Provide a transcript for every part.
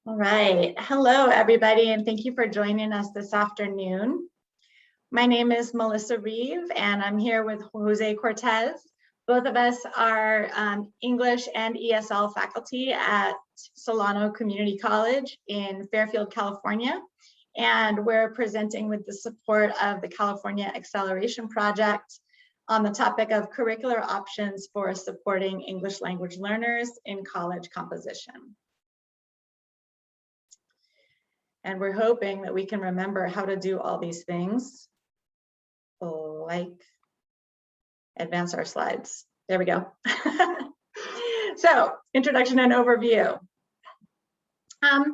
All right. Hello, everybody, and thank you for joining us this afternoon. My name is Melissa Reeve, and I'm here with Jose Cortes. Both of us are English and ESL faculty at Solano Community College in Fairfield, California. And we're presenting with the support of the California Acceleration Project on the topic of curricular options for supporting English language learners in college composition. And we're hoping that we can remember how to do all these things, like advance our slides. There we go. So, introduction and overview. I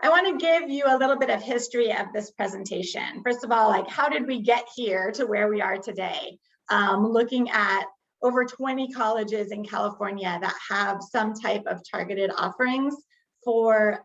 want to give you a little bit of history of this presentation. First of all, how did we get here to where we are today? Looking at over 20 colleges in California that have some type of targeted offerings for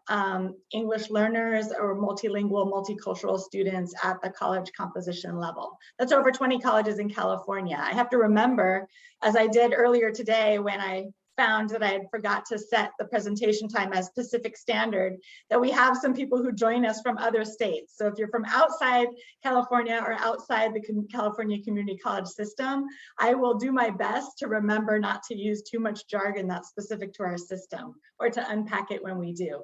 English learners or multilingual, multicultural students at the college composition level. That's over 20 colleges in California. I have to remember, as I did earlier today when I found that I had forgot to set the presentation time as Pacific Standard, that we have some people who join us from other states. So if you're from outside California or outside the California Community College system, I will do my best to remember not to use too much jargon that's specific to our system or to unpack it when we do.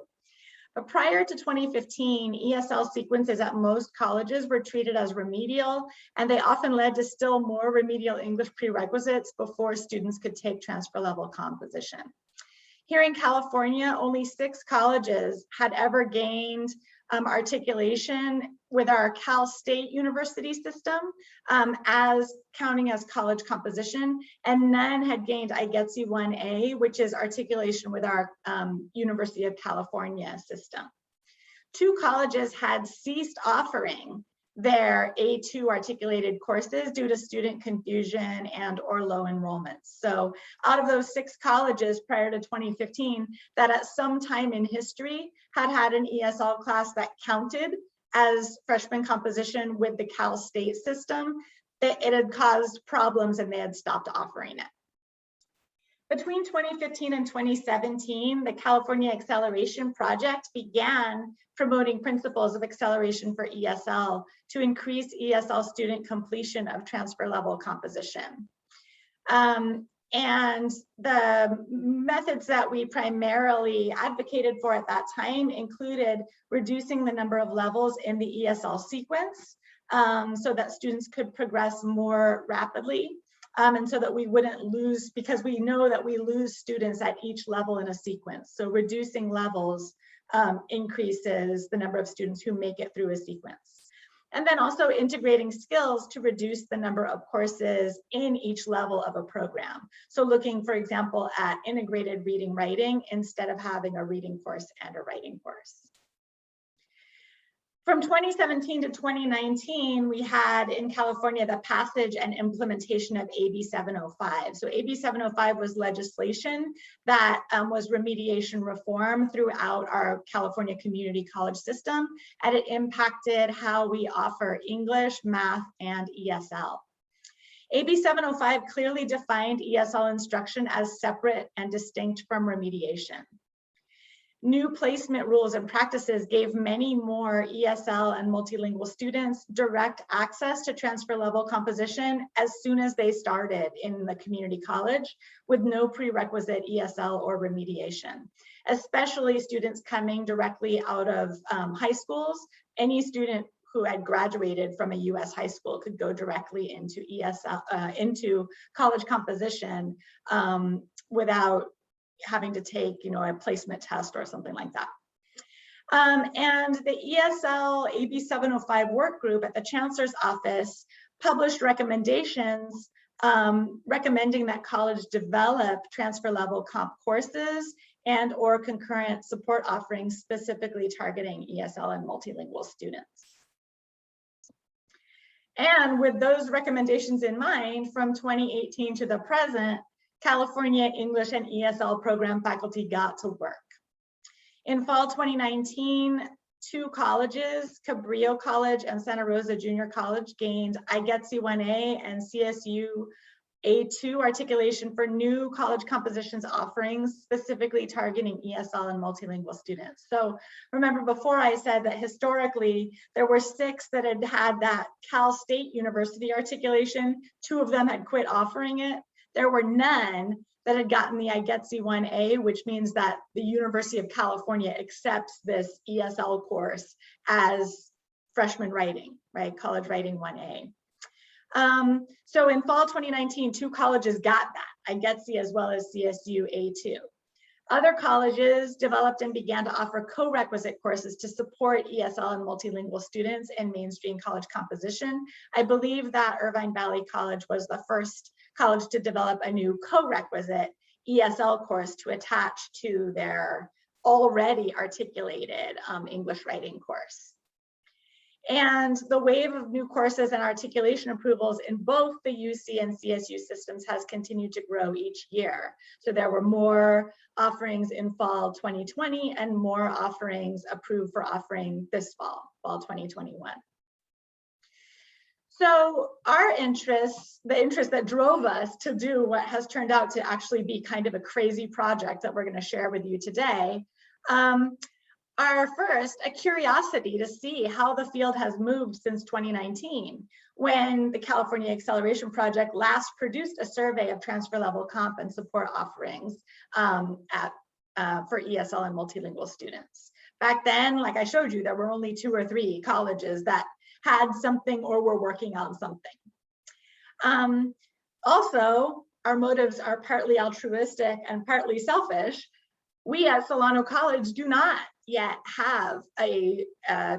But prior to 2015, ESL sequences at most colleges were treated as remedial, and they often led to still more remedial English prerequisites before students could take transfer level composition. Here in California, only 6 colleges had ever gained articulation with our Cal State University system as counting as college composition, and none had gained IGETC 1A, which is articulation with our University of California system. 2 colleges had ceased offering their A2 articulated courses due to student confusion and or low enrollment. So out of those 6 colleges prior to 2015 that at some time in history had an ESL class that counted as freshman composition with the Cal State system, it had caused problems and they had stopped offering it. Between 2015 and 2017, the California Acceleration Project began promoting principles of acceleration for ESL to increase ESL student completion of transfer level composition. And the methods that we primarily advocated for at that time included reducing the number of levels in the ESL sequence so that students could progress more rapidly. And so that we wouldn't lose, because we know that we lose students at each level in a sequence. So reducing levels increases the number of students who make it through a sequence. And then also integrating skills to reduce the number of courses in each level of a program. So looking, for example, at integrated reading writing instead of having a reading course and a writing course. From 2017 to 2019, we had in California the passage and implementation of AB 705. So AB 705 was legislation that was remediation reform throughout our California community college system, and it impacted how we offer English, math, and ESL. AB 705 clearly defined ESL instruction as separate and distinct from remediation. New placement rules and practices gave many more ESL and multilingual students direct access to transfer level composition as soon as they started in the community college with no prerequisite ESL or remediation, especially students coming directly out of high schools. Any student who had graduated from a US high school could go directly into ESL, into college composition without having to take, a placement test or something like that. And the ESL AB 705 work group at the Chancellor's Office published recommendations recommending that college develop transfer level comp courses and or concurrent support offerings specifically targeting ESL and multilingual students. And with those recommendations in mind, from 2018 to the present, California English and ESL program faculty got to work. In fall 2019, 2 colleges, Cabrillo College and Santa Rosa Junior College, gained IGETC 1A and CSU A2 articulation for new college compositions offerings, specifically targeting ESL and multilingual students. So remember before I said that historically there were 6 that had that Cal State University articulation. 2 of them had quit offering it. There were none that had gotten the IGETC 1A, which means that the University of California accepts this ESL course as freshman writing, right? College writing 1A. So in fall 2019, 2 colleges got that, IGETC as well as CSU A2. Other colleges developed and began to offer co-requisite courses to support ESL and multilingual students in mainstream college composition. I believe that Irvine Valley College was the first college to develop a new co-requisite ESL course to attach to their already articulated English writing course. And the wave of new courses and articulation approvals in both the UC and CSU systems has continued to grow each year. So there were more offerings in fall 2020 and more offerings approved for offering this fall 2021. So our interests, the interest that drove us to do what has turned out to actually be kind of a crazy project that we're going to share with you today, are first a curiosity to see how the field has moved since 2019, when the California Acceleration Project last produced a survey of transfer level comp and support offerings for ESL and multilingual students. Back then, like I showed you, there were only 2 or 3 colleges that had something or were working on something. Also, our motives are partly altruistic and partly selfish. We at Solano College do not yet have a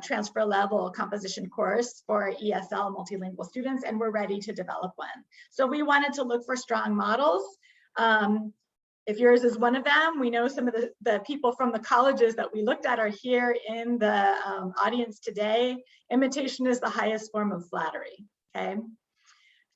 transfer level composition course for ESL multilingual students, and we're ready to develop one. So we wanted to look for strong models. If yours is one of them, we know some of the people from the colleges that we looked at are here in the audience today. Imitation is the highest form of flattery, okay?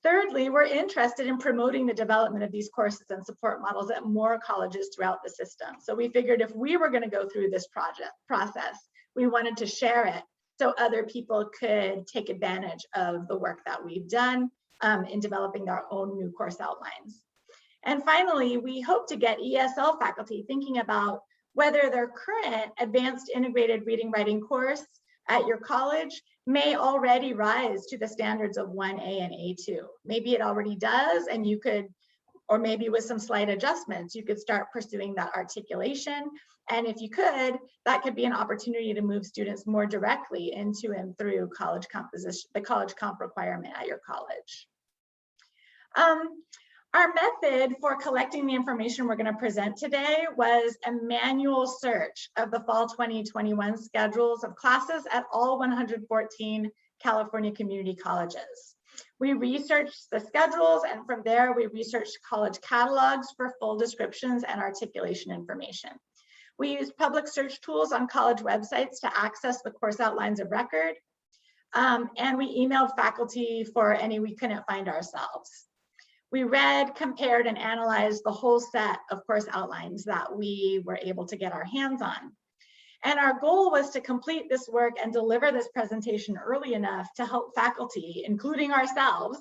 Thirdly, we're interested in promoting the development of these courses and support models at more colleges throughout the system. So we figured if we were going to go through this process, we wanted to share it so other people could take advantage of the work that we've done in developing our own new course outlines. And finally, we hope to get ESL faculty thinking about whether their current advanced integrated reading writing course at your college may already rise to the standards of 1A and A2. Maybe it already does, and you could, or maybe with some slight adjustments, you could start pursuing that articulation. And if you could, that could be an opportunity to move students more directly into and through college composition, the college comp requirement at your college. Our method for collecting the information we're going to present today was a manual search of the fall 2021 schedules of classes at all 114 California community colleges. We researched the schedules, and from there we researched college catalogs for full descriptions and articulation information. We used public search tools on college websites to access the course outlines of record, and we emailed faculty for any we couldn't find ourselves. We read, compared, and analyzed the whole set of course outlines that we were able to get our hands on. And our goal was to complete this work and deliver this presentation early enough to help faculty, including ourselves,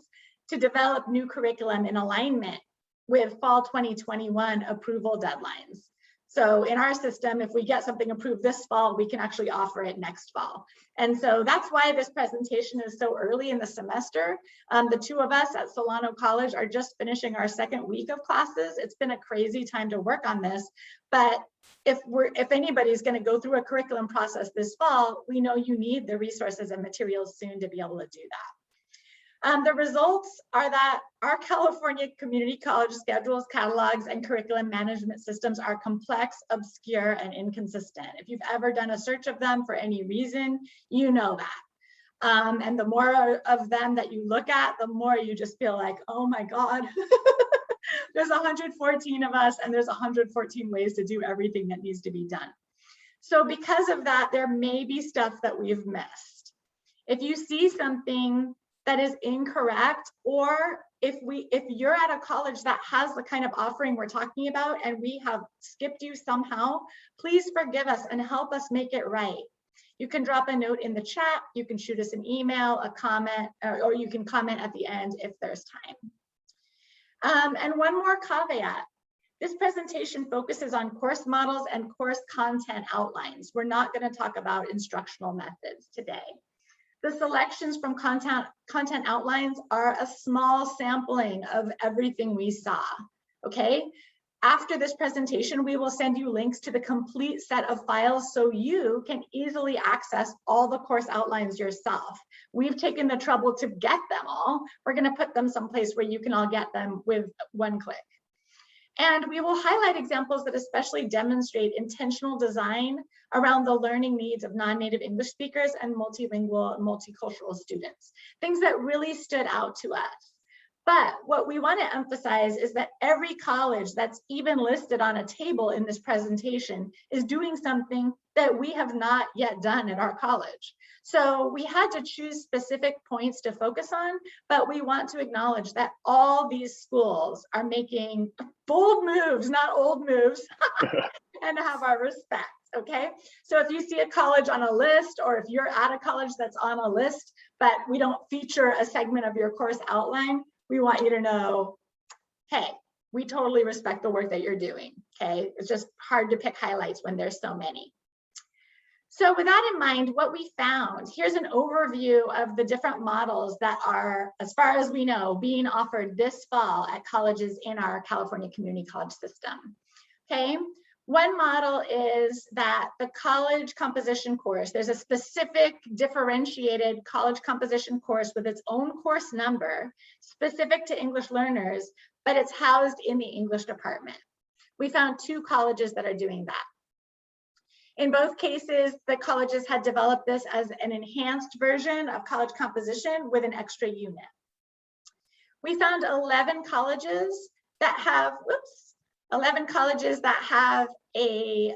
to develop new curriculum in alignment with fall 2021 approval deadlines. So in our system, if we get something approved this fall, we can actually offer it next fall. And so that's why this presentation is so early in the semester. The 2 of us at Solano College are just finishing our 2nd week of classes. It's been a crazy time to work on this, but if anybody's going to go through a curriculum process this fall, we know you need the resources and materials soon to be able to do that. The results are that our California community college schedules, catalogs, and curriculum management systems are complex, obscure, and inconsistent. If you've ever done a search of them for any reason, you know that. And the more of them that you look at, the more you just feel like, oh my God, there's 114 of us, and there's 114 ways to do everything that needs to be done. So because of that, there may be stuff that we've missed. If you see something that is incorrect, or if you're at a college that has the kind of offering we're talking about and we have skipped you somehow, please forgive us and help us make it right. You can drop a note in the chat, you can shoot us an email, a comment, or you can comment at the end if there's time. And one more caveat. This presentation focuses on course models and course content outlines. We're not going to talk about instructional methods today. The selections from content outlines are a small sampling of everything we saw, okay? After this presentation, we will send you links to the complete set of files so you can easily access all the course outlines yourself. We've taken the trouble to get them all. We're going to put them someplace where you can all get them with one click. And we will highlight examples that especially demonstrate intentional design around the learning needs of non-native English speakers and multilingual and multicultural students, things that really stood out to us. But what we want to emphasize is that every college that's even listed on a table in this presentation is doing something that we have not yet done at our college. So we had to choose specific points to focus on, but we want to acknowledge that all these schools are making bold moves, not old moves, and have our respect, okay? So if you see a college on a list, or if you're at a college that's on a list, but we don't feature a segment of your course outline, we want you to know, hey, we totally respect the work that you're doing, okay? It's just hard to pick highlights when there's so many. So with that in mind, what we found, here's an overview of the different models that are, as far as we know, being offered this fall at colleges in our California community college system, okay? One model is that the college composition course, there's a specific differentiated college composition course with its own course number, specific to English learners, but it's housed in the English department. We found 2 colleges that are doing that. In both cases, the colleges had developed this as an enhanced version of college composition with an extra unit. We found 11 colleges that have, 11 colleges that have a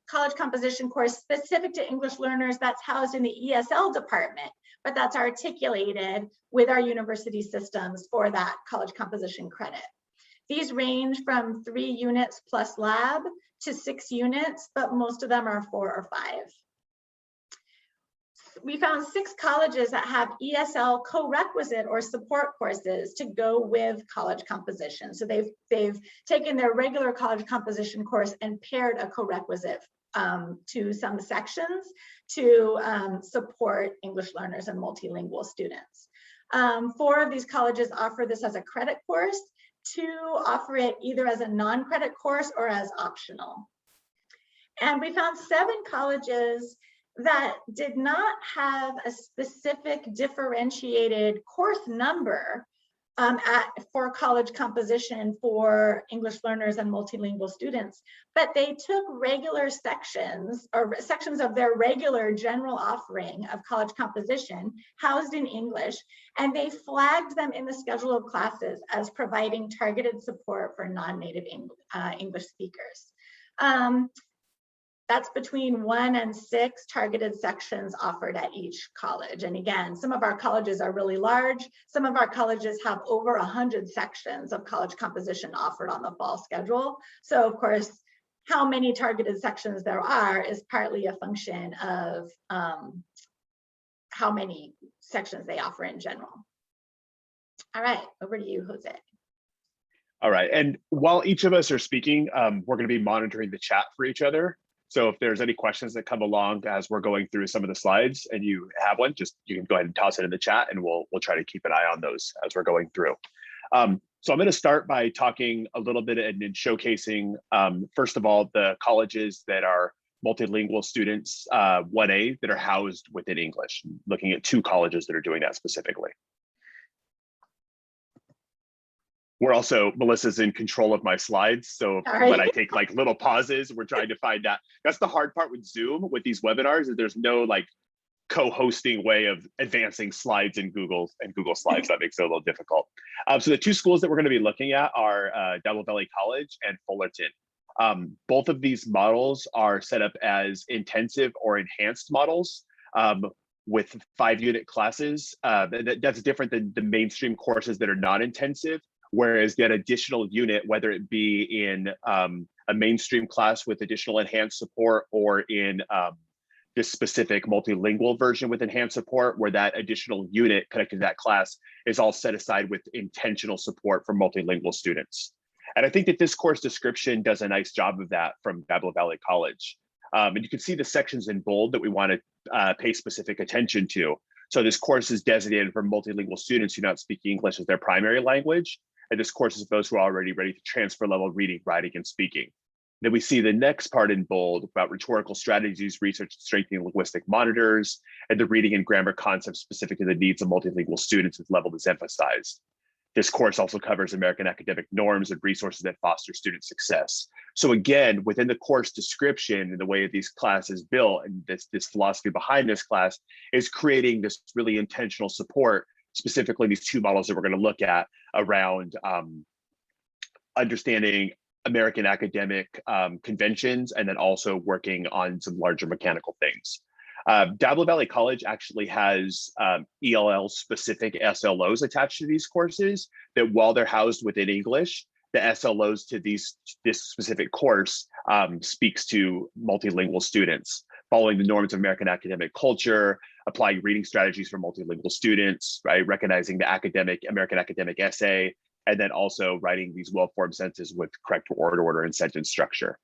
college composition course specific to English learners that's housed in the ESL department, but that's articulated with our university systems for that college composition credit. These range from 3 units plus lab to 6 units, but most of them are 4 or 5. We found 6 colleges that have ESL co-requisite or support courses to go with college composition. So they've taken their regular college composition course and paired a co-requisite to some sections to support English learners and multilingual students. 4 of these colleges offer this as a credit course. 2 offer it either as a non-credit course or as optional. And we found 7 colleges that did not have a specific differentiated course number for college composition for English learners and multilingual students, but they took regular sections or sections of their regular general offering of college composition housed in English, and they flagged them in the schedule of classes as providing targeted support for non-native English speakers. That's between 1 and 6 targeted sections offered at each college. And again, some of our colleges are really large. Some of our colleges have over 100 sections of college composition offered on the fall schedule. So of course, how many targeted sections there are is partly a function of how many sections they offer in general. All right, over to you, Jose. All right, and while each of us are speaking, we're going to be monitoring the chat for each other. So if there's any questions that come along as we're going through some of the slides and you have one, you can go ahead and toss it in the chat and we'll try to keep an eye on those as we're going through. So I'm going to start by talking a little bit and showcasing, first of all, the colleges that are multilingual students, 1A, that are housed within English, looking at 2 colleges that are doing that specifically. We're also, Melissa's in control of my slides. So when I take like little pauses, we're trying to find that. That's the hard part with Zoom, with these webinars, is there's no like co-hosting way of advancing slides in Google Slides. That makes it a little difficult. So the 2 schools that we're going to be looking at are Double Valley College and Fullerton. Both of these models are set up as intensive or enhanced models with 5-unit classes. That's different than the mainstream courses that are not intensive. Whereas that additional unit, whether it be in a mainstream class with additional enhanced support or in this specific multilingual version with enhanced support, where that additional unit connected to that class is all set aside with intentional support for multilingual students. And I think that this course description does a nice job of that from Diablo Valley College. And you can see the sections in bold that we want to pay specific attention to. So this course is designated for multilingual students who do not speak English as their primary language. And this course is for those who are already ready to transfer level reading, writing, and speaking. Then we see the next part in bold about rhetorical strategies, research strengthening linguistic monitors, and the reading and grammar concepts specific to the needs of multilingual students as level is emphasized. This course also covers American academic norms and resources that foster student success. So again, within the course description and the way these classes built, and this philosophy behind this class is creating this really intentional support, specifically these two models that we're going to look at around understanding American academic conventions, and then also working on some larger mechanical things. Diablo Valley College actually has ELL specific SLOs attached to these courses that, while they're housed within English, the SLOs to this specific course speaks to multilingual students, following the norms of American academic culture, applying reading strategies for multilingual students, right? Recognizing the American academic essay, and then also writing these well-formed sentences with correct word order and sentence structure.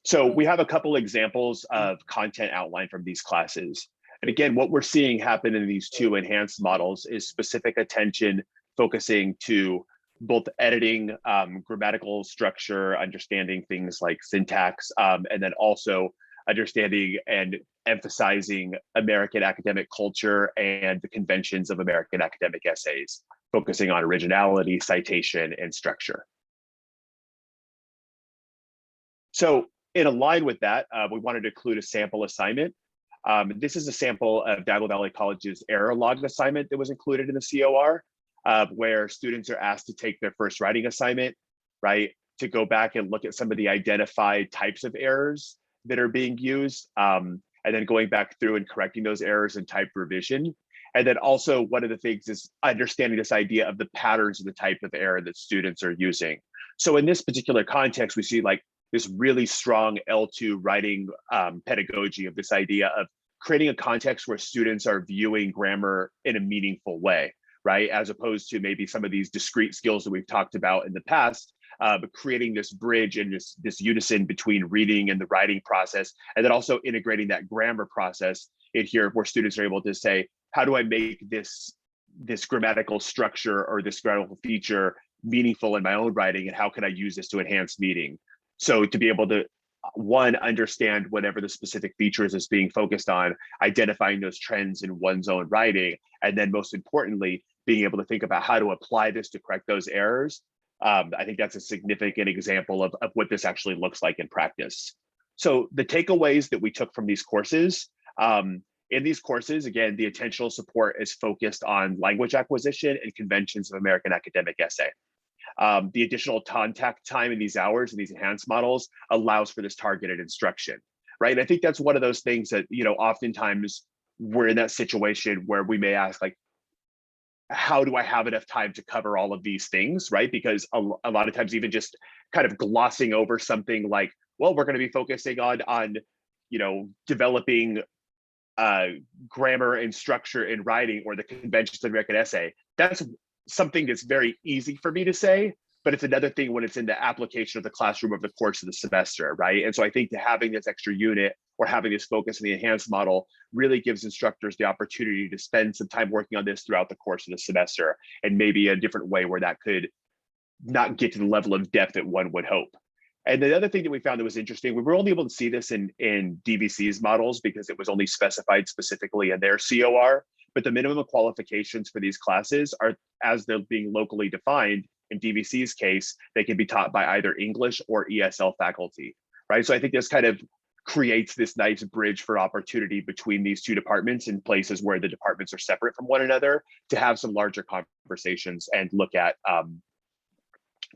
So we have a couple examples of content outlined from these classes. And again, what we're seeing happen in these two enhanced models is specific attention focusing to both editing, grammatical structure, understanding things like syntax, and then also understanding and emphasizing American academic culture and the conventions of American academic essays, focusing on originality, citation, and structure. So in line with that, we wanted to include a sample assignment. This is a sample of Diablo Valley College's error log assignment that was included in the COR, where students are asked to take their first writing assignment, right, to go back and look at some of the identified types of errors that are being used, and then going back through and correcting those errors in type revision. And then also one of the things is understanding this idea of the patterns of the type of error that students are using. So in this particular context, we see like this really strong L2 writing pedagogy of this idea of creating a context where students are viewing grammar in a meaningful way, right? As opposed to maybe some of these discrete skills that we've talked about in the past, but creating this bridge and this unison between reading and the writing process, and then also integrating that grammar process in here where students are able to say, how do I make this grammatical structure or this grammatical feature meaningful in my own writing, and how can I use this to enhance meaning? So to be able to, one, understand whatever the specific features is being focused on, identifying those trends in one's own writing, and then most importantly, being able to think about how to apply this to correct those errors. I think that's a significant example of what this actually looks like in practice. So the takeaways that we took from these courses, in these courses, again, the attentional support is focused on language acquisition and conventions of American academic essay. The additional contact time in these hours and these enhanced models allows for this targeted instruction, right? And I think that's one of those things that, you know, oftentimes we're in that situation where we may ask, like, how do I have enough time to cover all of these things, right? Because a lot of times even just kind of glossing over something like, well, we're going to be focusing on, you know, developing grammar and structure in writing or the conventions of American essay. That's something that's very easy for me to say, but it's another thing when it's in the application of the classroom over the course of the semester, right? And so I think that having this extra unit or having this focus in the enhanced model really gives instructors the opportunity to spend some time working on this throughout the course of the semester, and maybe a different way where that could not get to the level of depth that one would hope. And the other thing that we found that was interesting, we were only able to see this in DVC's models because it was only specified specifically in their COR, but the minimum qualifications for these classes are, as they're being locally defined, in DVC's case, they can be taught by either English or ESL faculty, right? So I think this kind of creates this nice bridge for opportunity between these two departments in places where the departments are separate from one another to have some larger conversations and look at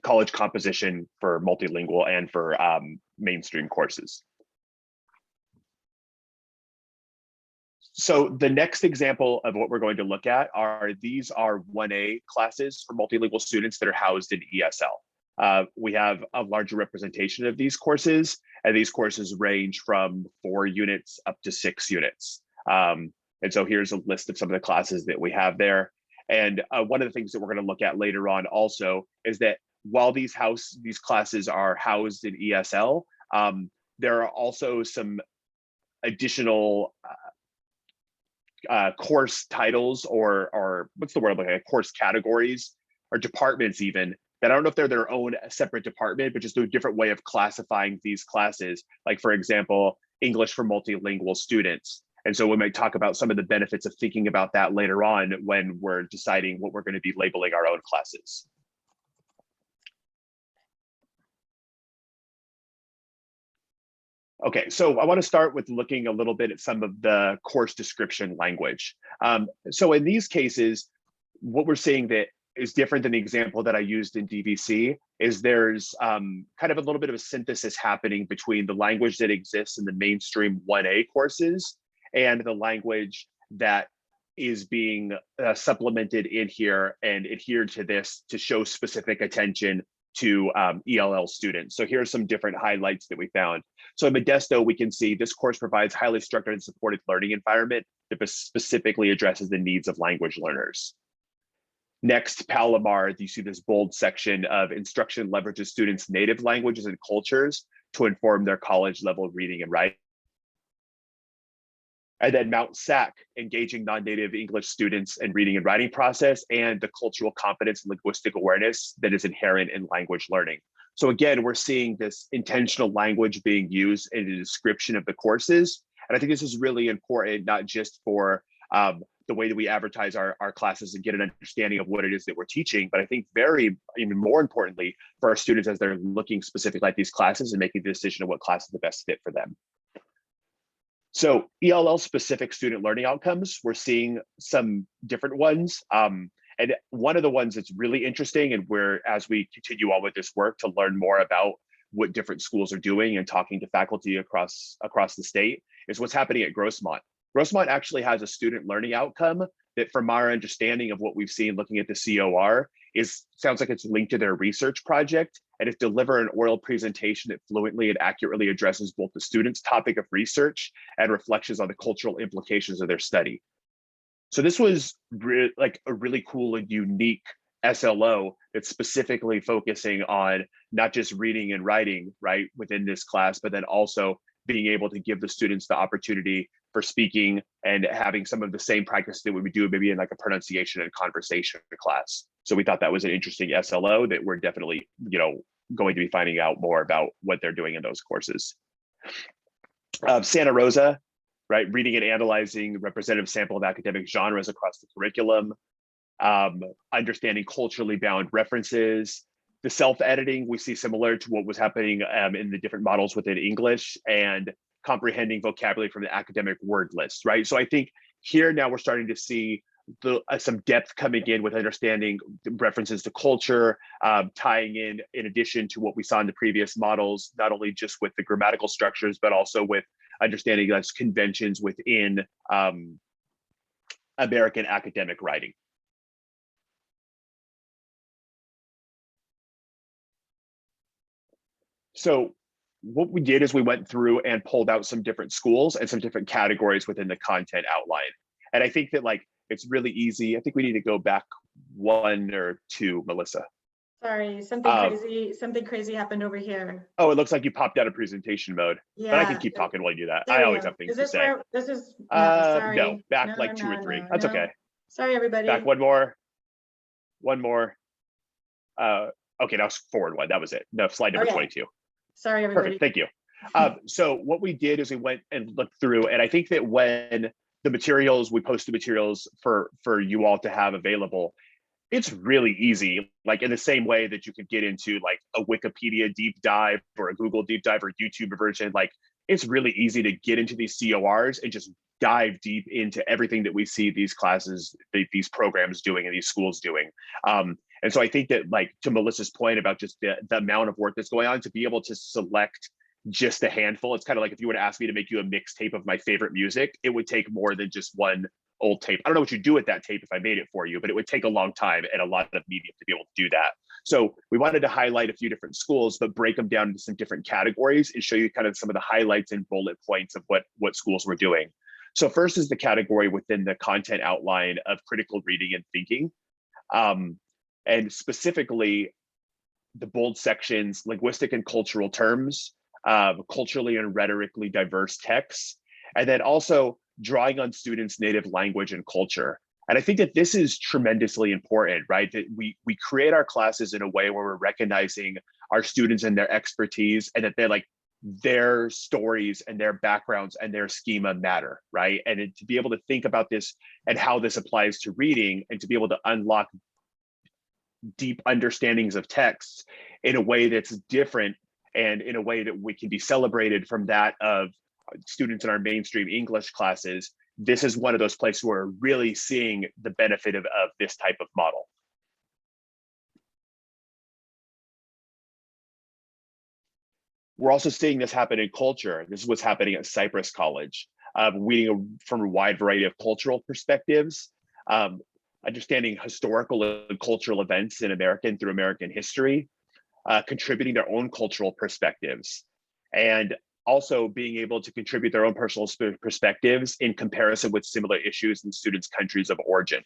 college composition for multilingual and for mainstream courses. So the next example of what we're going to look at are, these are 1A classes for multilingual students that are housed in ESL. We have a larger representation of these courses, And these courses range from 4 units up to 6 units. And so here's a list of some of the classes that we have there. And one of the things that we're going to look at later on also is that while these classes are housed in ESL, there are also some additional course titles or what's the word, like course categories or departments even, that I don't know if they're their own separate department, but just a different way of classifying these classes. Like, for example, English for multilingual students. And so we might talk about some of the benefits of thinking about that later on when we're deciding what we're going to be labeling our own classes. Okay, so I want to start with looking a little bit at some of the course description language. So in these cases, what we're seeing that is different than the example that I used in DVC is there's kind of a little bit of a synthesis happening between the language that exists in the mainstream 1A courses and the language that is being supplemented in here and adhered to this to show specific attention to ELL students. So here's some different highlights that we found. So in Modesto, we can see this course provides highly structured and supported learning environment that specifically addresses the needs of language learners. Next, Palomar, you see this bold section of instruction leverages students' native languages and cultures to inform their college level reading and writing. And then Mount SAC, engaging non-native English students in reading and writing process and the cultural competence and linguistic awareness that is inherent in language learning. So again, we're seeing this intentional language being used in the description of the courses. And I think this is really important, not just for the way that we advertise our classes and get an understanding of what it is that we're teaching, but I think even more importantly, for our students as they're looking specifically at these classes and making the decision of what class is the best fit for them. So ELL specific student learning outcomes, we're seeing some different ones. And one of the ones that's really interesting, and where as we continue on with this work to learn more about what different schools are doing and talking to faculty across the state, is what's happening at Grossmont. Grossmont actually has a student learning outcome that, from our understanding of what we've seen looking at the COR, sounds like it's linked to their research project, and it deliver an oral presentation that fluently and accurately addresses both the student's topic of research and reflections on the cultural implications of their study. So this was like a really cool and unique SLO that's specifically focusing on not just reading and writing, right, within this class, but then also being able to give the students the opportunity for speaking and having some of the same practices that we would do maybe in like a pronunciation and conversation class. So we thought that was an interesting SLO that we're definitely, going to be finding out more about what they're doing in those courses. Santa Rosa, right, reading and analyzing representative sample of academic genres across the curriculum, understanding culturally bound references. The self-editing we see similar to what was happening in the different models within English, and comprehending vocabulary from the academic word list, right? So I think here now we're starting to see some depth coming in with understanding references to culture, tying in addition to what we saw in the previous models, not only just with the grammatical structures, but also with understanding those conventions within American academic writing. So what we did is we went through and pulled out some different schools and some different categories within the content outline. And I think that it's really easy. I think we need to go back 1 or 2, Melissa. Sorry, something crazy happened over here. Oh, it looks like you popped out of presentation mode. Yeah, but I can keep talking while you do that. I always have things to say. Sorry. No, back 2 or 3. That's okay. Sorry, everybody. Back one more. Okay, now forward 1. That was it. No, slide number 22. Sorry, everybody. Perfect, thank you. So what we did is we went and looked through, and I think that when the materials, we post the materials for you all to have available, it's really easy, like in the same way that you could get into like a Wikipedia deep dive or a Google deep dive or YouTube version. Like, it's really easy to get into these CORs and just dive deep into everything that we see these classes, these programs doing and these schools doing. And so I think that, like, to Melissa's point about just the amount of work that's going on, to be able to select just a handful, it's kind of like if you were to ask me to make you a mixtape of my favorite music, it would take more than just one old tape. I don't know what you do with that tape if I made it for you, but it would take a long time and a lot of medium to be able to do that. So we wanted to highlight a few different schools, but break them down into some different categories and show you kind of some of the highlights and bullet points of what schools were doing. So first is the category within the content outline of critical reading and thinking. And specifically the bold sections, linguistic and cultural terms, culturally and rhetorically diverse texts, and then also drawing on students' native language and culture. And I think that this is tremendously important, right? That we create our classes in a way where we're recognizing our students and their expertise, and that they're like, their stories and their backgrounds and their schema matter, right? And to be able to think about this and how this applies to reading, and to be able to unlock deep understandings of texts in a way that's different, and in a way that we can be celebrated from that of students in our mainstream English classes. This is one of those places where we're really seeing the benefit of this type of model. We're also seeing this happen in culture. This is what's happening at Cypress College, reading from a wide variety of cultural perspectives, understanding historical and cultural events in American through American history, contributing their own cultural perspectives, and also being able to contribute their own personal perspectives in comparison with similar issues in students' countries of origin.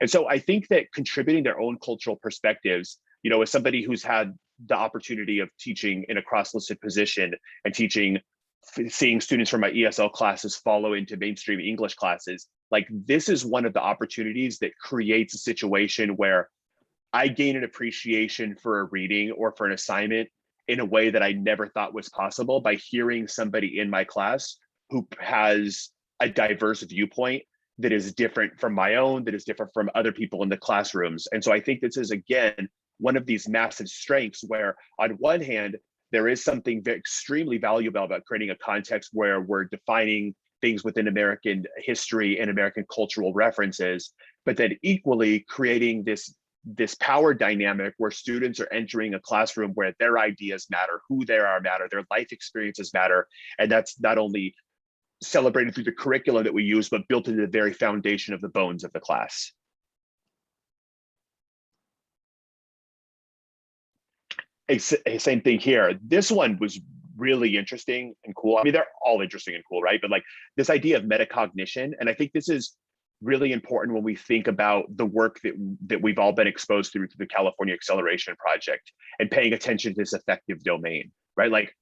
And so I think that contributing their own cultural perspectives, you know, as somebody who's had the opportunity of teaching in a cross-listed position and seeing students from my ESL classes follow into mainstream English classes, like this is one of the opportunities that creates a situation where I gain an appreciation for a reading or for an assignment in a way that I never thought was possible by hearing somebody in my class who has a diverse viewpoint that is different from my own, that is different from other people in the classrooms. And so I think this is, again, one of these massive strengths where on one hand, there is something very extremely valuable about creating a context where we're defining things within American history and American cultural references, but then equally creating this power dynamic where students are entering a classroom where their ideas matter, who they are matter, their life experiences matter. And that's not only celebrated through the curriculum that we use, but built into the very foundation of the bones of the class. Same thing here. This one was really interesting and cool. I mean, they're all interesting and cool, right? But like this idea of metacognition, and I think this is really important when we think about the work that we've all been exposed through the California Acceleration Project and paying attention to this affective domain, right? Like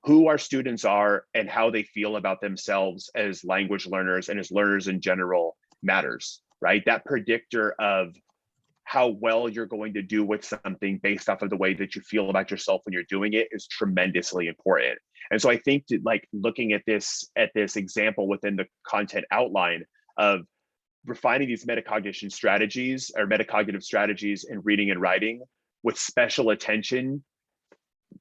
who our students are and how they feel about themselves as language learners and as learners in general matters, right? That predictor of how well you're going to do with something based off of the way that you feel about yourself when you're doing it is tremendously important. And so I think that like looking at this example within the content outline of refining these metacognition strategies or metacognitive strategies in reading and writing with special attention,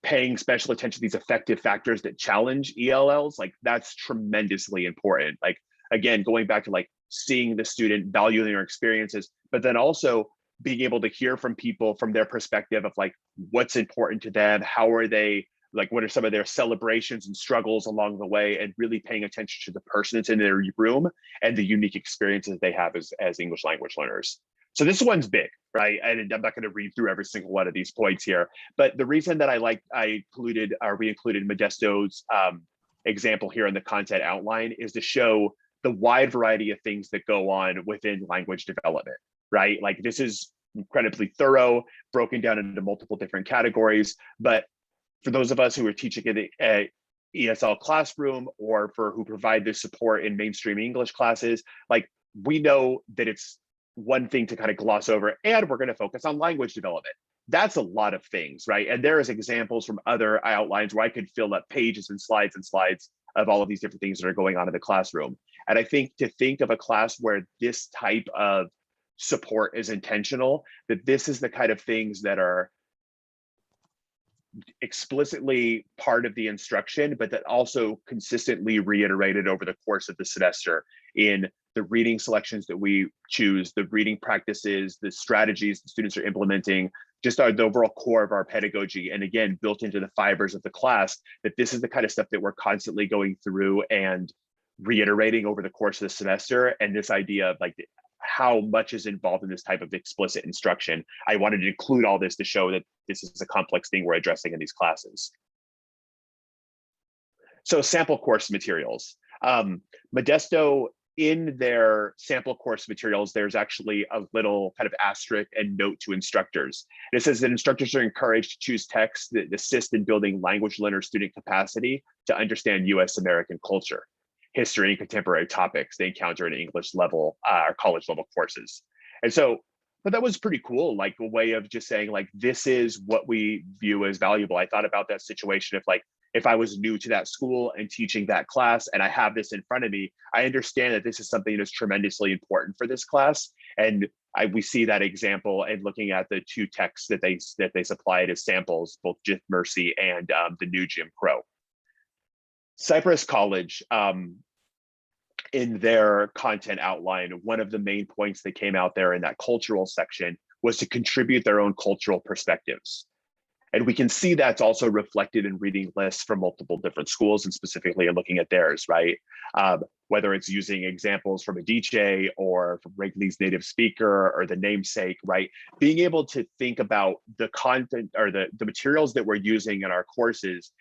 paying special attention to these affective factors that challenge ELLs, like that's tremendously important. Like, again, going back to like seeing the student, valuing their experiences, but then also being able to hear from people from their perspective of like, what's important to them, how are they, like, what are some of their celebrations and struggles along the way, and really paying attention to the person that's in their room and the unique experiences they have as English language learners. So this one's big, right? And I'm not going to read through every single one of these points here, but the reason that we included Modesto's example here in the content outline is to show the wide variety of things that go on within language development, right? Like this is incredibly thorough, broken down into multiple different categories, but for those of us who are teaching in the ESL classroom or for who provide this support in mainstream English classes, like we know that it's one thing to kind of gloss over, and we're going to focus on language development. That's a lot of things, right? And there is examples from other outlines where I could fill up pages and slides of all of these different things that are going on in the classroom. And I think to think of a class where this type of support is intentional, that this is the kind of things that are explicitly part of the instruction, but that also consistently reiterated over the course of the semester in the reading selections that we choose, the reading practices, the strategies the students are implementing, just the overall core of our pedagogy. And again, built into the fibers of the class, that this is the kind of stuff that we're constantly going through and reiterating over the course of the semester, and this idea of like how much is involved in this type of explicit instruction. I wanted to include all this to show that this is a complex thing we're addressing in these classes. So sample course materials. Modesto, in their sample course materials, there's actually a little kind of asterisk and note to instructors. And it says that instructors are encouraged to choose texts that assist in building language learner student capacity to understand US American culture, history, and contemporary topics they encounter in English level or college level courses. And so, but that was pretty cool, like a way of just saying like, this is what we view as valuable. I thought about that situation if I was new to that school and teaching that class and I have this in front of me, I understand that this is something that's tremendously important for this class. And we see that example and looking at the two texts that they supplied as samples, both Jith Mercy and the New Jim Crow. Cypress College, in their content outline, one of the main points that came out there in that cultural section was to contribute their own cultural perspectives. And we can see that's also reflected in reading lists from multiple different schools and specifically in looking at theirs, right? Whether it's using examples from a DJ or from Wrigley's native speaker or the namesake, right? Being able to think about the content or the materials that we're using in our courses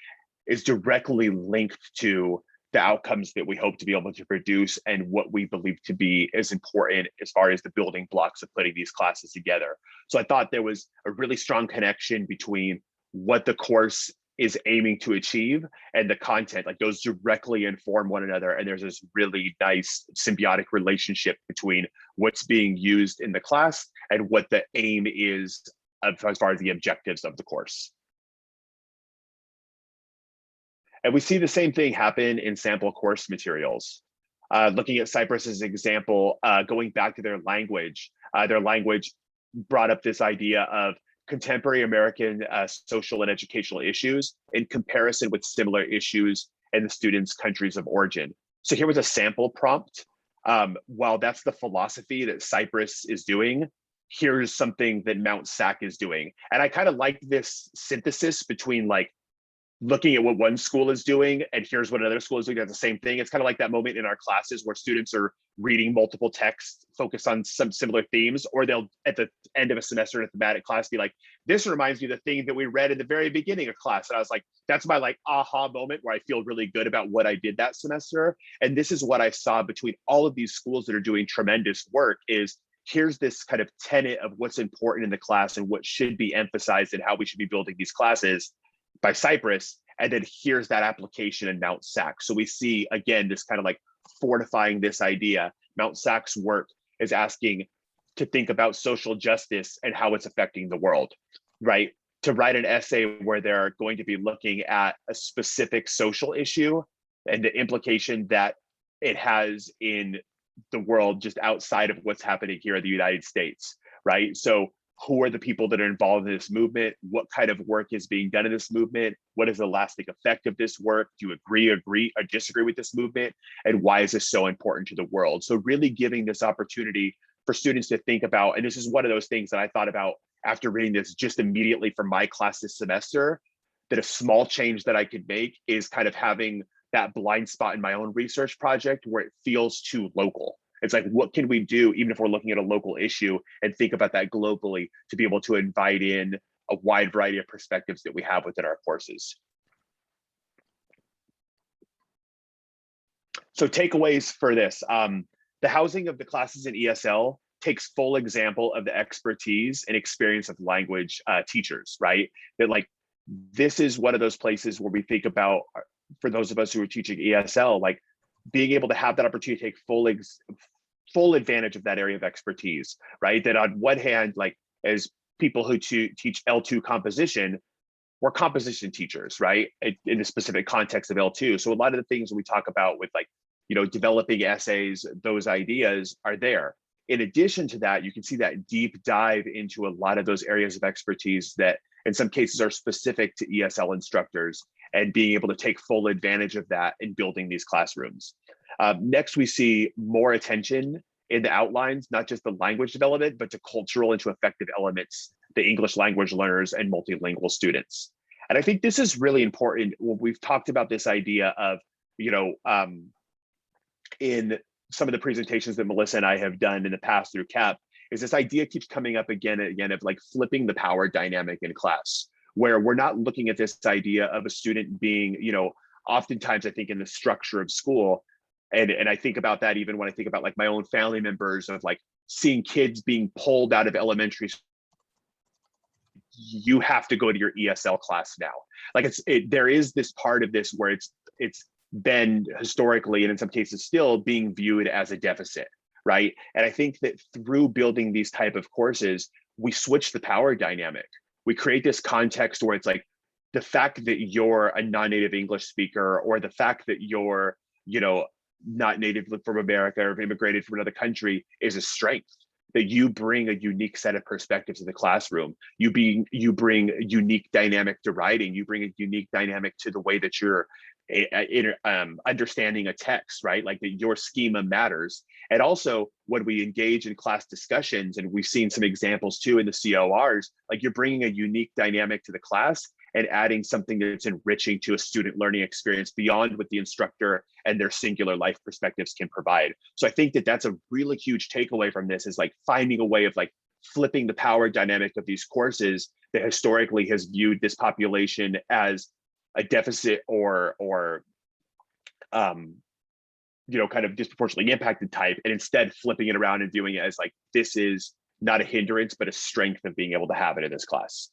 is directly linked to the outcomes that we hope to be able to produce and what we believe to be as important as far as the building blocks of putting these classes together. So I thought there was a really strong connection between what the course is aiming to achieve and the content, like those directly inform one another. And there's this really nice symbiotic relationship between what's being used in the class and what the aim is as far as the objectives of the course. And we see the same thing happen in sample course materials. Looking at Cypress's example, going back to their language brought up this idea of contemporary American social and educational issues in comparison with similar issues in the students' countries of origin. So here was a sample prompt. While that's the philosophy that Cypress is doing, here's something that Mount SAC is doing. And I kind of like this synthesis between like looking at what one school is doing and here's what another school is doing at the same thing. It's kind of like that moment in our classes where students are reading multiple texts, focus on some similar themes, or they'll at the end of a semester in a thematic class be like, this reminds me of the thing that we read at the very beginning of class. And I was like, that's my like aha moment where I feel really good about what I did that semester. And this is what I saw between all of these schools that are doing tremendous work is here's this kind of tenet of what's important in the class and what should be emphasized and how we should be building these classes by Cypress, and then here's that application in Mount SAC. So we see, again, this kind of like fortifying this idea. Mount SAC's work is asking to think about social justice and how it's affecting the world, right? To write an essay where they're going to be looking at a specific social issue and the implication that it has in the world just outside of what's happening here in the United States, right? So who are the people that are involved in this movement? What kind of work is being done in this movement? What is the lasting effect of this work? Do you agree, or disagree with this movement? And why is this so important to the world? So really giving this opportunity for students to think about, and this is one of those things that I thought about after reading this just immediately from my class this semester, that a small change that I could make is kind of having that blind spot in my own research project where it feels too local. It's like, what can we do, even if we're looking at a local issue, and think about that globally to be able to invite in a wide variety of perspectives that we have within our courses. So takeaways for this, the housing of the classes in ESL takes full example of the expertise and experience of language teachers, right? That like, this is one of those places where we think about, for those of us who are teaching ESL, like being able to have that opportunity to take full advantage of that area of expertise, right? That on one hand, like as people who teach L2 composition, we're composition teachers, right? In the specific context of L2. So a lot of the things we talk about with like, you know, developing essays, those ideas are there. In addition to that, you can see that deep dive into a lot of those areas of expertise that in some cases are specific to ESL instructors and being able to take full advantage of that in building these classrooms. Next, we see more attention in the outlines, not just the language development, but to cultural and to effective elements, the English language learners and multilingual students. And I think this is really important when we've talked about this idea of, you know, in some of the presentations that Melissa and I have done in the past through CAP is this idea keeps coming up again and again of like flipping the power dynamic in class, where we're not looking at this idea of a student being, you know, oftentimes I think in the structure of school, and I think about that even when I think about like my own family members of like seeing kids being pulled out of elementary school. You have to go to your ESL class now. Like there is this part of this where it's been historically and in some cases still being viewed as a deficit, right? And I think that through building these type of courses, we switch the power dynamic. We create this context where it's like the fact that you're a non-native English speaker, or the fact that you're, you know, not native from America or immigrated from another country is a strength. That you bring a unique set of perspectives to the classroom. You bring a unique dynamic to writing. You bring a unique dynamic to the way that you're understanding a text, right? Like that your schema matters. And also when we engage in class discussions, and we've seen some examples too in the CORs, like you're bringing a unique dynamic to the class and adding something that's enriching to a student learning experience beyond what the instructor and their singular life perspectives can provide. So I think that that's a really huge takeaway from this, is like finding a way of like flipping the power dynamic of these courses that historically has viewed this population as a deficit or you know, kind of disproportionately impacted type, and instead flipping it around and viewing it as like, this is not a hindrance, but a strength of being able to have it in this class.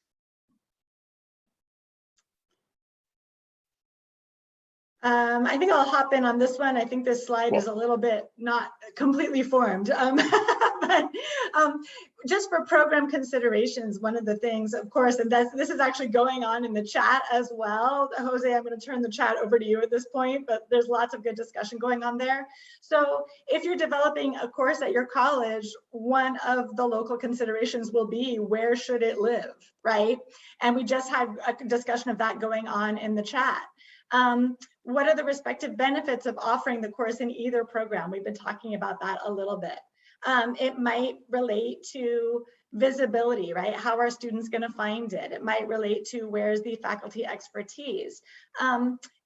I think I'll hop in on this one. I think this slide is a little bit not completely formed. But just for program considerations, one of the things, of course, and this is actually going on in the chat as well. Jose, I'm going to turn the chat over to you at this point, but there's lots of good discussion going on there. So if you're developing a course at your college, one of the local considerations will be, where should it live, right? And we just had a discussion of that going on in the chat. What are the respective benefits of offering the course in either program? We've been talking about that a little bit. It might relate to visibility, right? How are students going to find it? It might relate to, where's the faculty expertise?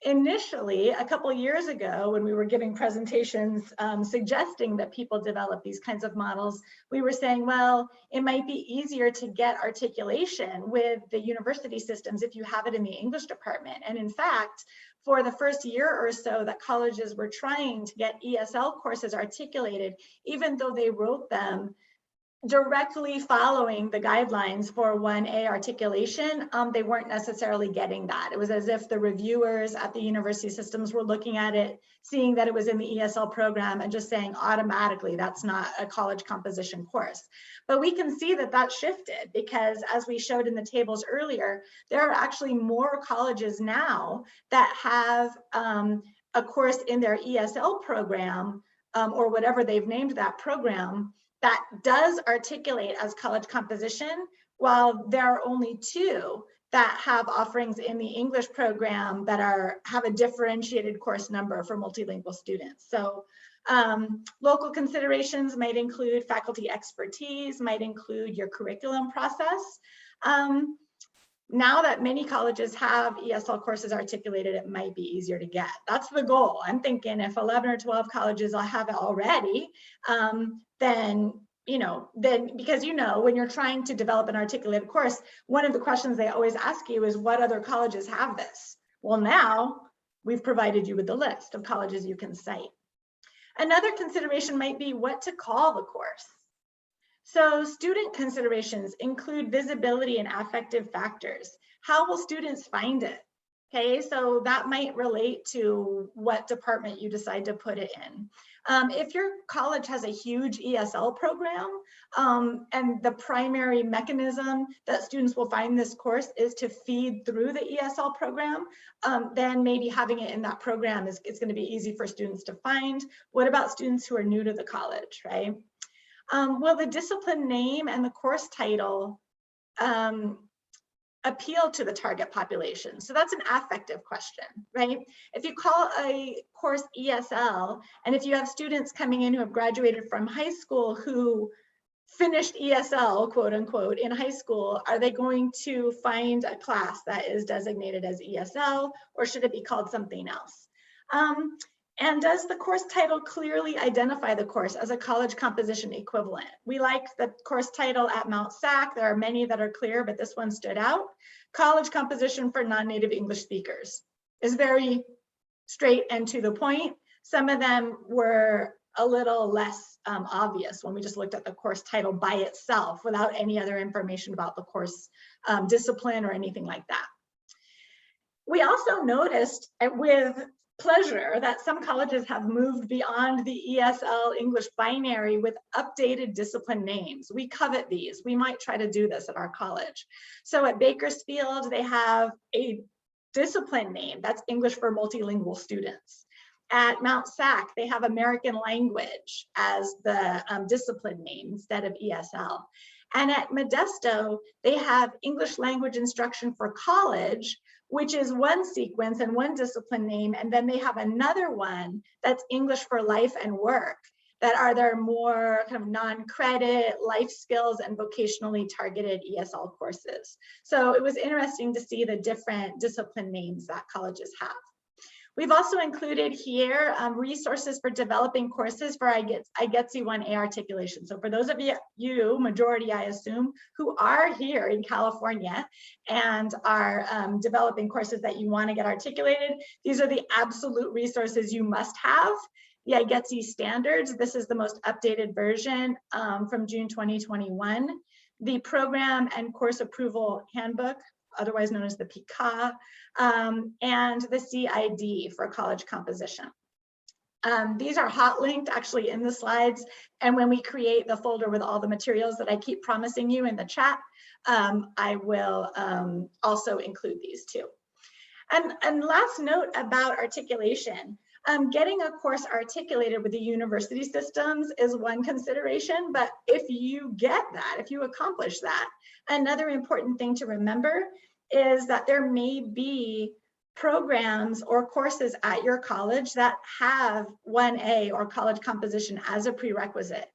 Initially, a couple years ago, when we were giving presentations suggesting that people develop these kinds of models, we were saying, well, it might be easier to get articulation with the university systems if you have it in the English department. And in fact, for the first year or so that colleges were trying to get ESL courses articulated, even though they wrote them directly following the guidelines for 1A articulation, they weren't necessarily getting that. It was as if the reviewers at the university systems were looking at it, seeing that it was in the ESL program and just saying automatically that's not a college composition course. But we can see that that shifted, because as we showed in the tables earlier, there are actually more colleges now that have a course in their ESL program, or whatever they've named that program, that does articulate as college composition, while there are only 2 that have offerings in the English program that have a differentiated course number for multilingual students. So local considerations might include faculty expertise, might include your curriculum process. Now that many colleges have ESL courses articulated, it might be easier to get. That's the goal. I'm thinking if 11 or 12 colleges will have it already, then because when you're trying to develop an articulated course, one of the questions they always ask you is, what other colleges have this? Well, now we've provided you with the list of colleges you can cite. Another consideration might be what to call the course. So student considerations include visibility and affective factors. How will students find it? Okay, so that might relate to what department you decide to put it in. If your college has a huge ESL program, and the primary mechanism that students will find this course is to feed through the ESL program, then maybe having it in that program is going to be easy for students to find. What about students who are new to the college, right? Will the discipline name and the course title appeal to the target population? So that's an affective question, right? If you call a course ESL, and if you have students coming in who have graduated from high school who finished ESL, quote unquote, in high school, are they going to find a class that is designated as ESL, or should it be called something else? And does the course title clearly identify the course as a college composition equivalent? We like the course title at Mount SAC. There are many that are clear, but this one stood out. College Composition for Non-Native English Speakers is very straight and to the point. Some of them were a little less obvious when we just looked at the course title by itself without any other information about the course discipline or anything like that. We also noticed with pleasure that some colleges have moved beyond the ESL English binary with updated discipline names. We covet these. We might try to do this at our college. So at Bakersfield, they have a discipline name that's English for multilingual students. At Mount SAC, they have American language as the discipline name instead of ESL. And at Modesto, they have English language instruction for college, which is one sequence and one discipline name. And then they have another one that's English for life and work, that are their more kind of non-credit, life skills, and vocationally targeted ESL courses. So it was interesting to see the different discipline names that colleges have. We've also included here resources for developing courses for IGETC 1A articulation. So for those of you, majority I assume, who are here in California and are developing courses that you want to get articulated, these are the absolute resources you must have. The IGETC standards, this is the most updated version from June 2021. The program and course approval handbook, otherwise known as the PICA, and the CID for college composition. These are hot linked actually in the slides. And when we create the folder with all the materials that I keep promising you in the chat, I will also include these too. And last note about articulation. Getting a course articulated with the university systems is one consideration, but if you get that, if you accomplish that, another important thing to remember is that there may be programs or courses at your college that have 1A or college composition as a prerequisite.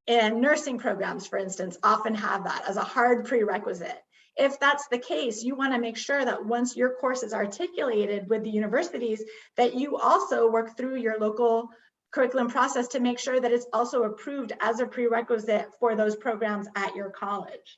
And nursing programs, for instance, often have that as a hard prerequisite. If that's the case, you want to make sure that once your course is articulated with the universities, that you also work through your local curriculum process to make sure that it's also approved as a prerequisite for those programs at your college.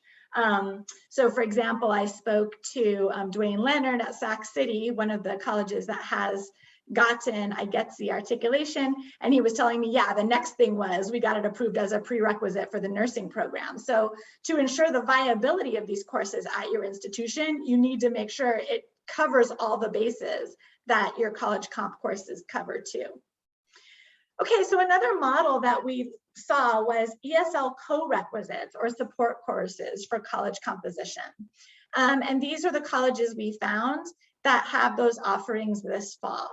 So for example, I spoke to Dwayne Leonard at Sac City, one of the colleges that has gotten IGETC articulation, and he was telling me, yeah, the next thing was we got it approved as a prerequisite for the nursing program. So to ensure the viability of these courses at your institution, you need to make sure it covers all the bases that your college comp courses cover too. Okay, so another model that we saw was ESL co-requisites or support courses for college composition. And these are the colleges we found that have those offerings this fall.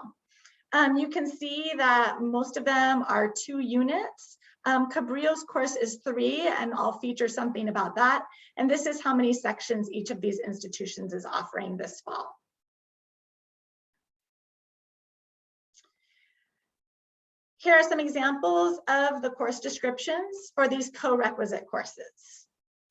You can see that most of them are 2 units. Cabrillo's course is 3, and I'll feature something about that. And this is how many sections each of these institutions is offering this fall. Here are some examples of the course descriptions for these co-requisite courses.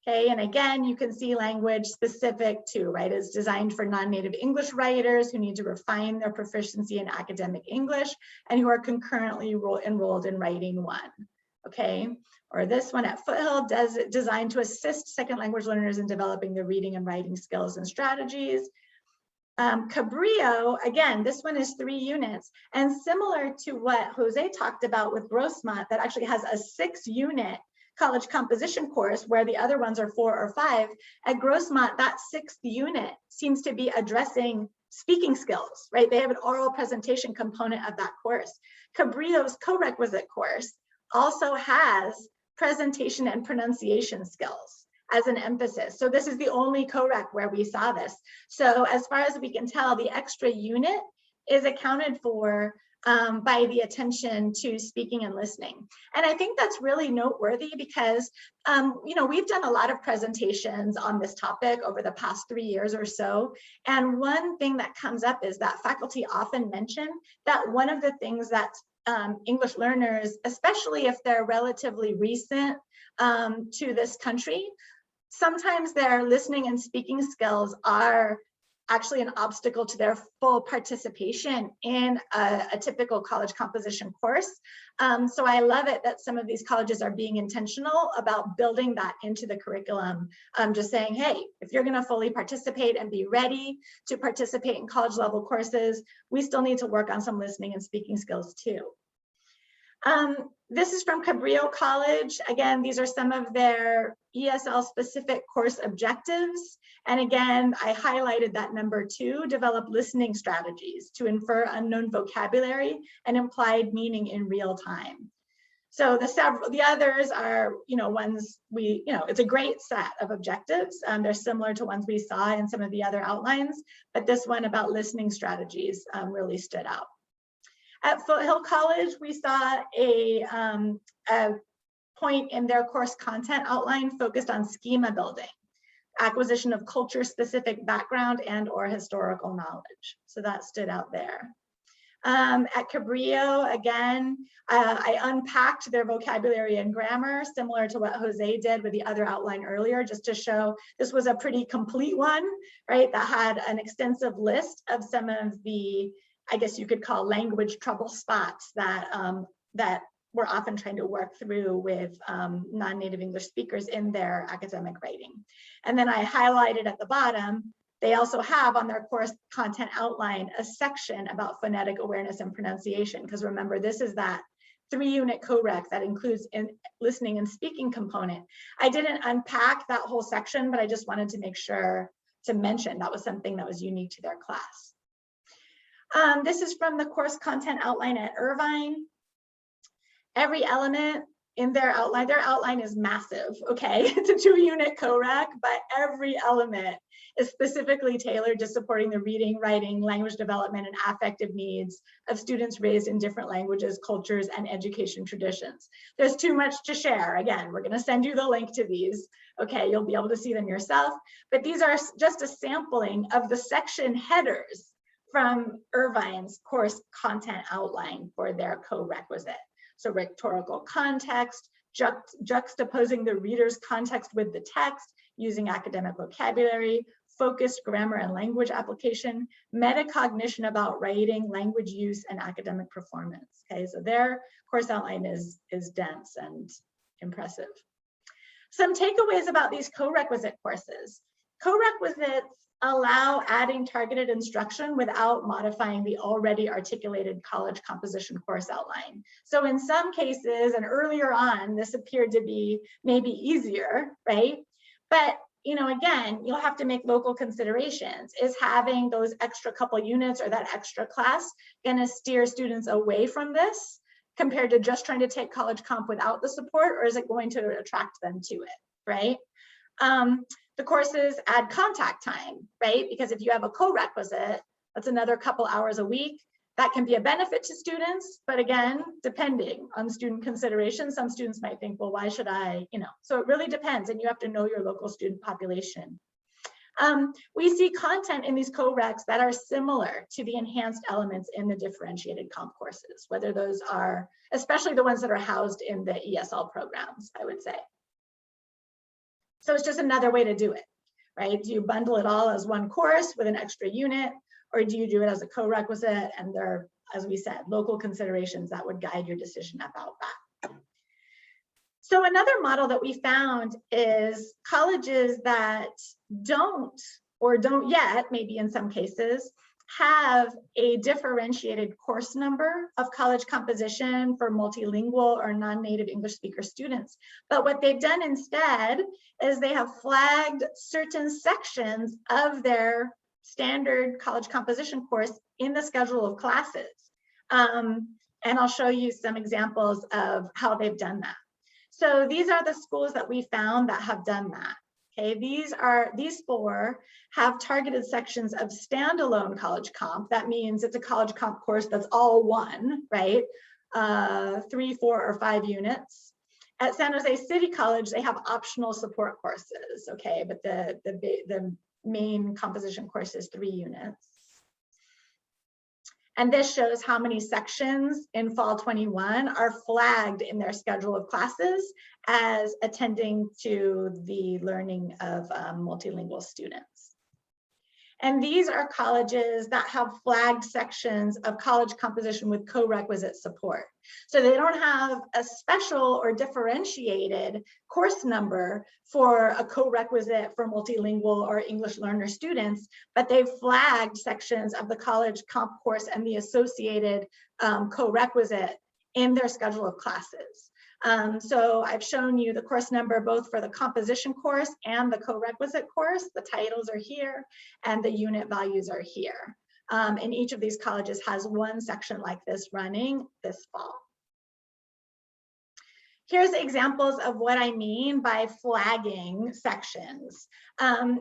Okay, and again, you can see language specific to, right? It's designed for non-native English writers who need to refine their proficiency in academic English and who are concurrently enrolled in Writing 1. Okay, or this one at Foothill, designed to assist second language learners in developing their reading and writing skills and strategies. Cabrillo, again, this one is 3 units, and similar to what Jose talked about with Grossmont, that actually has a 6-unit college composition course where the other ones are 4 or 5. At Grossmont, that 6th unit seems to be addressing speaking skills, right? They have an oral presentation component of that course. Cabrillo's co-requisite course also has presentation and pronunciation skills as an emphasis. So this is the only co-req where we saw this. So as far as we can tell, the extra unit is accounted for by the attention to speaking and listening. And I think that's really noteworthy because, you know, we've done a lot of presentations on this topic over the past 3 years or so. And one thing that comes up is that faculty often mention that one of the things that English learners, especially if they're relatively recent to this country, sometimes their listening and speaking skills are actually an obstacle to their full participation in a typical college composition course. So I love it that some of these colleges are being intentional about building that into the curriculum. Just saying, hey, if you're gonna fully participate and be ready to participate in college level courses, we still need to work on some listening and speaking skills too. This is from Cabrillo College. Again, these are some of their ESL specific course objectives. And again, I highlighted that number 2, develop listening strategies to infer unknown vocabulary and implied meaning in real time. So the others are, ones we, it's a great set of objectives. They're similar to ones we saw in some of the other outlines, but this one about listening strategies really stood out. At Foothill College, we saw a point in their course content outline focused on schema building, acquisition of culture-specific background and or historical knowledge. So that stood out there. At Cabrillo, again, I unpacked their vocabulary and grammar, similar to what Jose did with the other outline earlier, just to show this was a pretty complete one, right? That had an extensive list of some of the, I guess you could call language trouble spots that that we're often trying to work through with non-native English speakers in their academic writing. And then I highlighted at the bottom, they also have on their course content outline a section about phonetic awareness and pronunciation, because remember, this is that 3-unit co-rec that includes in listening and speaking component. I didn't unpack that whole section, but I just wanted to make sure to mention that was something that was unique to their class. This is from the course content outline at Irvine. Every element in their outline is massive, okay? It's a 2-unit co-rec, but every element is specifically tailored to supporting the reading, writing, language development, and affective needs of students raised in different languages, cultures, and education traditions. There's too much to share. Again, we're gonna send you the link to these, okay? You'll be able to see them yourself, but these are just a sampling of the section headers from Irvine's course content outline for their co-requisite. So rhetorical context, juxtaposing the reader's context with the text, using academic vocabulary, focused grammar and language application, metacognition about writing, language use, and academic performance. Okay, so their course outline is dense and impressive. Some takeaways about these co-requisite courses. Co-requisites allow adding targeted instruction without modifying the already articulated college composition course outline. So in some cases, and earlier on, this appeared to be maybe easier, right? But again, you'll have to make local considerations. Is having those extra couple units or that extra class gonna steer students away from this compared to just trying to take college comp without the support, or is it going to attract them to it, right? The courses add contact time, right? Because if you have a co-requisite, that's another couple hours a week. That can be a benefit to students, but again, depending on student consideration, some students might think, well, why should I, so it really depends, and you have to know your local student population. We see content in these co-recs that are similar to the enhanced elements in the differentiated comp courses, whether those are, especially the ones that are housed in the ESL programs, I would say. So it's just another way to do it, right? Do you bundle it all as one course with an extra unit, or do you do it as a co-requisite? And there are, as we said, local considerations that would guide your decision about that. So another model that we found is colleges that don't, or don't yet, maybe in some cases, have a differentiated course number of college composition for multilingual or non-native English speaker students. But what they've done instead is they have flagged certain sections of their standard college composition course in the schedule of classes. And I'll show you some examples of how they've done that. So these are the schools that we found that have done that. Okay, these 4 have targeted sections of standalone college comp. That means it's a college comp course that's all one, right? 3, 4, or 5 units. At San Jose City College, they have optional support courses, okay? But the main composition course is 3 units. And this shows how many sections in fall 21 are flagged in their schedule of classes as attending to the learning of multilingual students. And these are colleges that have flagged sections of college composition with co-requisite support. So they don't have a special or differentiated course number for a co-requisite for multilingual or English learner students, but they've flagged sections of the college comp course and the associated co-requisite in their schedule of classes. So I've shown you the course number both for the composition course and the co-requisite course. The titles are here and the unit values are here. And each of these colleges has one section like this running this fall. Here's examples of what I mean by flagging sections.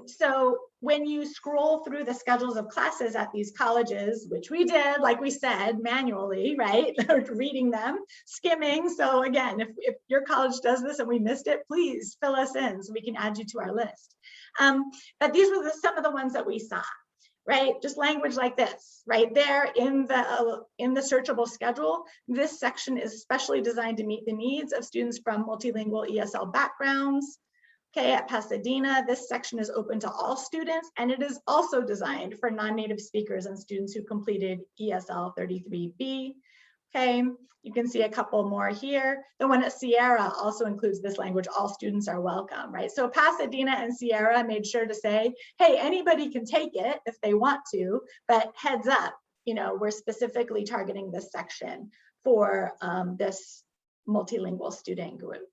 So when you scroll through the schedules of classes at these colleges, which we did, like we said, manually, right? Reading them, skimming. So again, if your college does this and we missed it, please fill us in so we can add you to our list. But these were some of the ones that we saw. Right, just language like this, right there in the searchable schedule. This section is specially designed to meet the needs of students from multilingual ESL backgrounds. Okay, at Pasadena, this section is open to all students, and it is also designed for non-native speakers and students who completed ESL 33B. Okay, you can see a couple more here. The one at Sierra also includes this language, all students are welcome, right? So Pasadena and Sierra made sure to say, hey, anybody can take it if they want to, but heads up, you know, we're specifically targeting this section for this multilingual student group.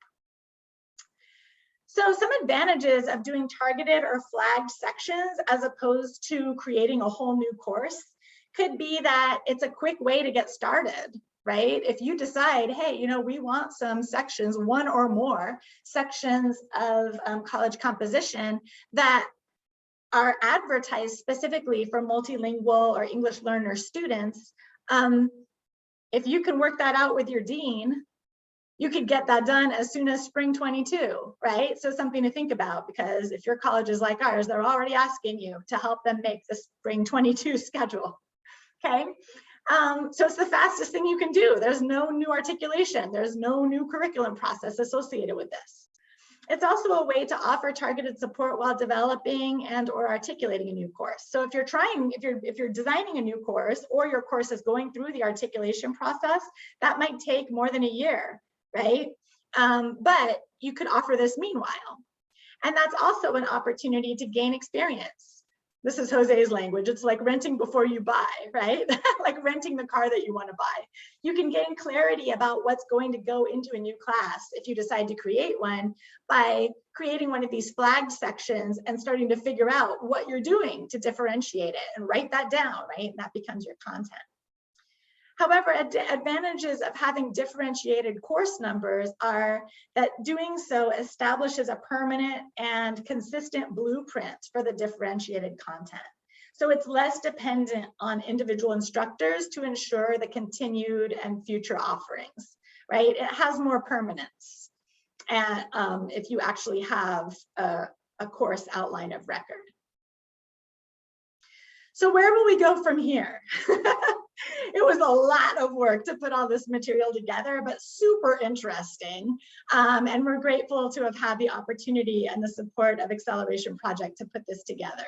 So some advantages of doing targeted or flagged sections as opposed to creating a whole new course could be that it's a quick way to get started, right? If you decide, hey, you know, we want some sections, one or more sections of college composition that are advertised specifically for multilingual or English learner students, if you can work that out with your dean, you could get that done as soon as spring 22, right? So something to think about, because if your college is like ours, they're already asking you to help them make the spring 22 schedule. Okay, so it's the fastest thing you can do. There's no new articulation. There's no new curriculum process associated with this. It's also a way to offer targeted support while developing and or articulating a new course. So if you're designing a new course, or your course is going through the articulation process, that might take more than a year, right? But you could offer this meanwhile. And that's also an opportunity to gain experience. This is Jose's language. It's like renting before you buy, right? Like renting the car that you want to buy. You can gain clarity about what's going to go into a new class if you decide to create one by creating one of these flagged sections and starting to figure out what you're doing to differentiate it and write that down, right? And that becomes your content. However, advantages of having differentiated course numbers are that doing so establishes a permanent and consistent blueprint for the differentiated content. So it's less dependent on individual instructors to ensure the continued and future offerings, right? It has more permanence, and if you actually have a course outline of record. So where will we go from here? It was a lot of work to put all this material together, but super interesting. And we're grateful to have had the opportunity and the support of Acceleration Project to put this together.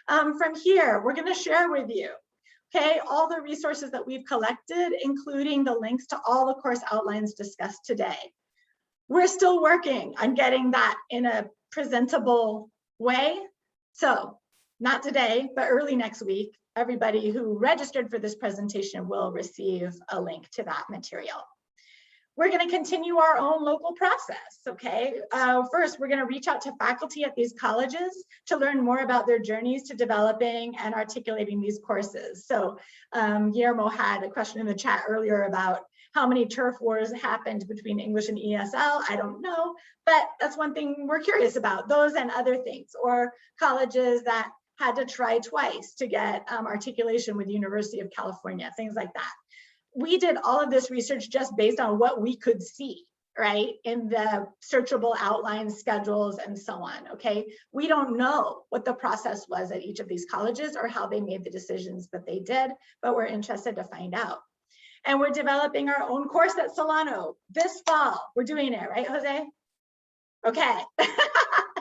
From here, we're going to share with you, okay, all the resources that we've collected, including the links to all the course outlines discussed today. We're still working on getting that in a presentable way. So not today, but early next week, everybody who registered for this presentation will receive a link to that material. We're going to continue our own local process, okay? First, we're going to reach out to faculty at these colleges to learn more about their journeys to developing and articulating these courses. So Guillermo had a question in the chat earlier about how many turf wars happened between English and ESL. I don't know, but that's one thing we're curious about, those and other things, or colleges that had to try twice to get articulation with University of California, things like that. We did all of this research just based on what we could see, right, in the searchable outline schedules and so on, okay? We don't know what the process was at each of these colleges or how they made the decisions that they did, but we're interested to find out. And we're developing our own course at Solano this fall. We're doing it, right, Jose? Okay.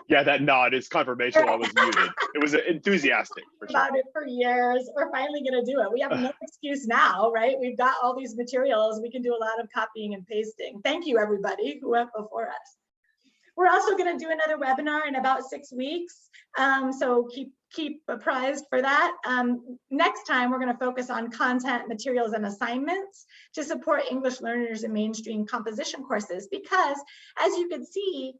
Yeah, that nod is confirmation while I was muted. It was enthusiastic for sure. About it for years. We're finally going to do it. We have no excuse now, right? We've got all these materials. We can do a lot of copying and pasting. Thank you, everybody who went before us. We're also going to do another webinar in about 6 weeks. So keep apprised for that. Next time, we're going to focus on content, materials, and assignments to support English learners in mainstream composition courses, because as you can see,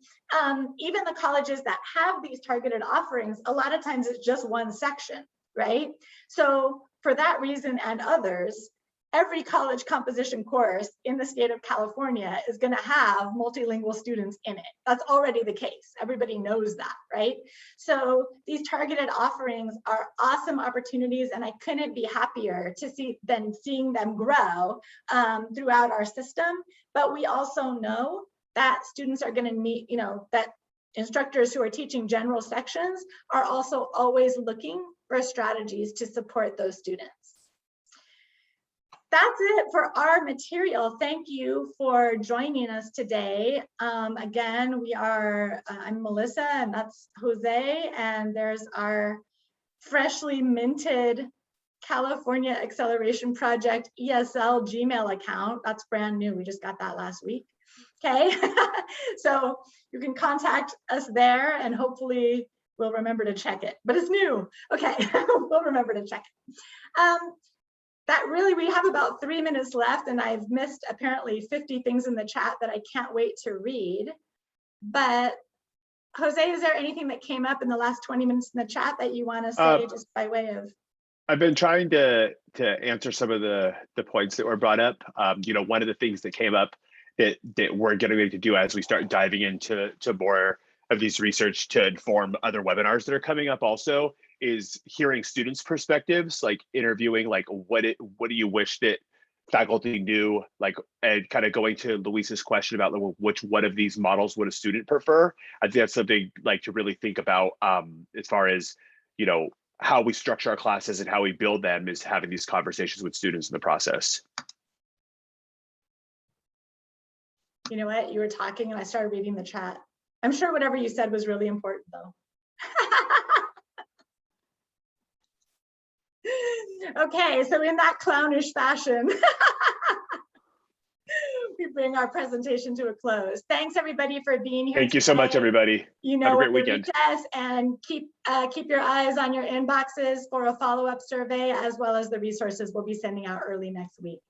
even the colleges that have these targeted offerings, a lot of times it's just one section, right? So for that reason and others, every college composition course in the state of California is going to have multilingual students in it. That's already the case. Everybody knows that, right? So these targeted offerings are awesome opportunities, and I couldn't be happier to see seeing them grow throughout our system. But we also know that students are going to need, that instructors who are teaching general sections are also always looking for strategies to support those students. That's it for our material. Thank you for joining us today. Again, I'm Melissa, and that's Jose, and there's our freshly minted California Acceleration Project ESL Gmail account. That's brand new. We just got that last week. Okay, so you can contact us there, and hopefully we'll remember to check it. But it's new. Okay, we'll remember to check it. We have about 3 minutes left, and I've missed apparently 50 things in the chat that I can't wait to read. But Jose, is there anything that came up in the last 20 minutes in the chat that you want to say just by way of? I've been trying to answer some of the points that were brought up. One of the things that came up that we're getting ready to do as we start diving into more of these research to inform other webinars that are coming up also is hearing students' perspectives, like interviewing, like what do you wish that faculty knew, like, and kind of going to Luis's question about which one of these models would a student prefer. I think that's something like to really think about as far as, how we structure our classes and how we build them, is having these conversations with students in the process. You know what? You were talking and I started reading the chat. I'm sure whatever you said was really important though. Okay, so in that clownish fashion, we bring our presentation to a close. Thanks everybody for being here. Thank you so much, everybody. You know, have a great weekend. And keep your eyes on your inboxes for a follow-up survey, as well as the resources we'll be sending out early next week.